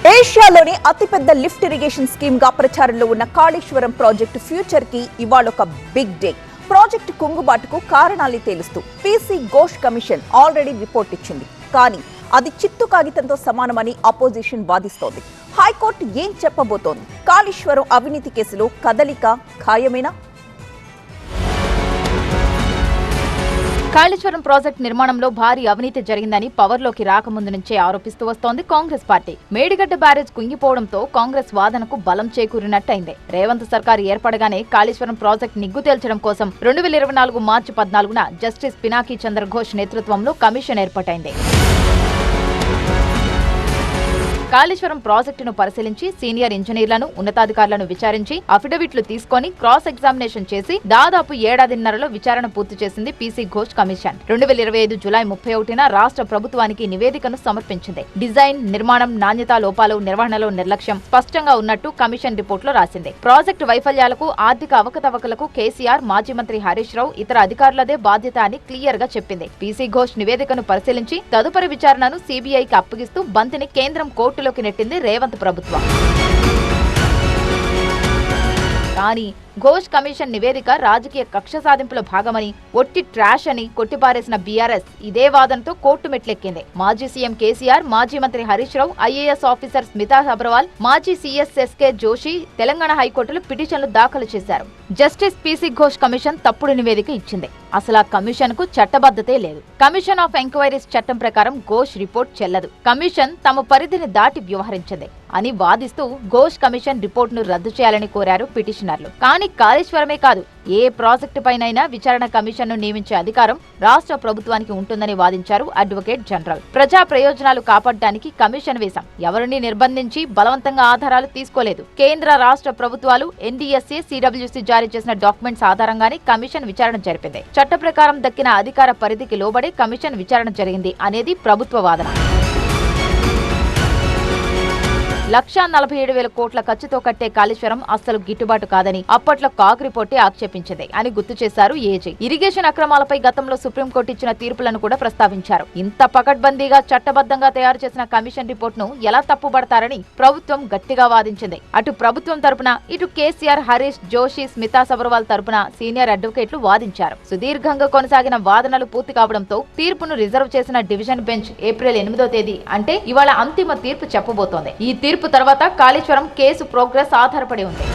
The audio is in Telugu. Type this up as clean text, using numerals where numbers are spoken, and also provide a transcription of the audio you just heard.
ఏషియాలోని అతిపెద్ద లిఫ్ట్ ఇరిగేషన్ స్కీమ్ గా ప్రచారంలో ఉన్న కాళేశ్వరం ప్రాజెక్టు ఫ్యూచర్ కి ఇవాళొక బిగ్ డే. ప్రాజెక్టు కుంగుబాటుకు కారణాలు తేలుస్తూ PC Ghosh commission already report ఇచ్చింది. కానీ అది చిత్తు కాగితంతో సమానమని అపోజిషన్ వాదిస్తోంది. హైకోర్టు ఏం చెప్పబోతోంది? కాళేశ్వరం అవినీతి కేసులో కదలిక ఖాయమేనా? కాళేశ్వరం ప్రాజెక్టు నిర్మాణంలో భారీ అవినీతి జరిగిందని పవర్లోకి రాకముందు నుంచే ఆరోపిస్తూ వస్తోంది కాంగ్రెస్ పార్టీ. మేడిగడ్డ బ్యారేజ్ కుంగిపోవడంతో కాంగ్రెస్ వాదనకు బలం చేకూరినట్టయింది. రేవంత్ సర్కారు ఏర్పడగానే కాళేశ్వరం ప్రాజెక్టు నిగ్గు తేల్చడం కోసం 2024 మార్చి 14న జస్టిస్ పినాకీ చంద్ర ఘోష్ నేతృత్వంలో కమిషన్ ఏర్పాటైంది. కాళేశ్వరం ప్రాజెక్టును పరిశీలించి సీనియర్ ఇంజనీర్లను, ఉన్నతాధికారులను విచారించి అఫిడవిట్లు తీసుకుని క్రాస్ ఎగ్జామినేషన్ చేసి దాదాపు ఏడాదిన్నరలో విచారణ పూర్తి చేసింది పీసీ ఘోష్ కమిషన్. 2025 జులై 31న రాష్ట్ర ప్రభుత్వానికి నివేదికను సమర్పించింది. డిజైన్, నిర్మాణం, నాణ్యతా లోపాలు, నిర్వహణలో నిర్లక్ష్యం స్పష్టంగా ఉన్నట్టు కమిషన్ రిపోర్టులో రాసింది. ప్రాజెక్టు వైఫల్యాలకు, ఆర్థిక అవకతవకలకు కేసీఆర్, మాజీ మంత్రి హరీష్ రావు, ఇతర అధికారులదే బాధ్యత అని క్లియర్ గా చెప్పింది. పీసీ ఘోష్ నివేదికను పరిశీలించి తదుపరి విచారణను సీబీఐకి అప్పగిస్తూ బంతిని కేంద్రం కోర్టులోకి నెట్టింది రేవంత్ ప్రభుత్వం. కానీ ఘోష్ కమిషన్ నివేదిక రాజకీయ కక్ష సాధింపుల భాగమని, ఒట్టి ట్రాష్ అని కొట్టిపారేసిన బీఆర్ఎస్ ఇదే వాదనతో కోర్టు మెట్లెక్కింది. మాజీ సీఎం కేసీఆర్, మాజీ మంత్రి హరీష్ రావు, ఐఏఎస్ ఆఫీసర్ స్మితా సబర్వాల్, మాజీ సీఎస్ ఎస్కే జోషి తెలంగాణ హైకోర్టులో పిటిషన్లు దాఖలు చేశారు. జస్టిస్ పీసీ ఘోష్ కమిషన్ తప్పుడు నివేదిక ఇచ్చింది. అసలు ఆ కమిషన్ కు చట్టబద్ధతే లేదు. కమిషన్ ఆఫ్ ఎంక్వైరీస్ చట్టం ప్రకారం ఘోష్ రిపోర్ట్ చెల్లదు. కమిషన్ తమ పరిధిని దాటి వ్యవహరించింది అని వాదిస్తూ ఘోష్ కమిషన్ రిపోర్ట్ ను రద్దు చేయాలని కోరారు పిటిషనర్లు. కానీ కాళేశ్వరమే కాదు, ఏ ప్రాజెక్టు పైనైనా విచారణ కమిషన్ ను నియమించే అధికారం రాష్ట్ర ప్రభుత్వానికి ఉంటుందని వాదించారు అడ్వకేట్ జనరల్. ప్రజా ప్రయోజనాలు కాపాడడానికి కమిషన్ వేశాం, ఎవరిని నిర్బంధించి బలవంతంగా ఆధారాలు తీసుకోలేదు. కేంద్ర రాష్ట్ర ప్రభుత్వాలు ఎన్డీఎస్ఏ, సిడబ్ల్యూసీ జారీ చేసిన డాక్యుమెంట్స్ ఆధారంగానే కమిషన్ విచారణ జరిపింది. చట్ట ప్రకారం దక్కిన అధికార పరిధికి లోబడే కమిషన్ విచారణ జరిగింది అనేది ప్రభుత్వ వాదన. 1,47,000 కోట్ల ఖర్చుతో కట్టే కాళేశ్వరం అస్సలు గిట్టుబాటు కాదని అప్పట్లో కాగ్ రిపోర్టే ఆక్షేపించింది అని గుర్తు చేశారు ఏజీ. ఇరిగేషన్ అక్రమాలపై గతంలో సుప్రీంకోర్టు ఇచ్చిన తీర్పులను కూడా ప్రస్తావించారు. ఇంత పకడ్బందీగా చట్టబద్ధంగా తయారు చేసిన కమిషన్ రిపోర్ట్ ను ఎలా తప్పుబడతారని ప్రభుత్వం గట్టిగా వాదించింది. అటు ప్రభుత్వం తరపున, ఇటు కేసీఆర్, హరీష్, జోషి, స్మితా సబర్వాల్ తరపున సీనియర్ అడ్వకేట్లు వాదించారు. సుదీర్ఘంగా కొనసాగిన వాదనలు పూర్తి కావడంతో తీర్పును రిజర్వ్ చేసిన డివిజన్ బెంచ్ ఏప్రిల్ 8వ తేదీ అంటే ఇవాళ అంతిమ తీర్పు చెప్పబోతోంది. ఈ తీర్పు తర్వాత కాళేశ్వరం కేసు ప్రోగ్రెస్ ఆధారపడి ఉంది.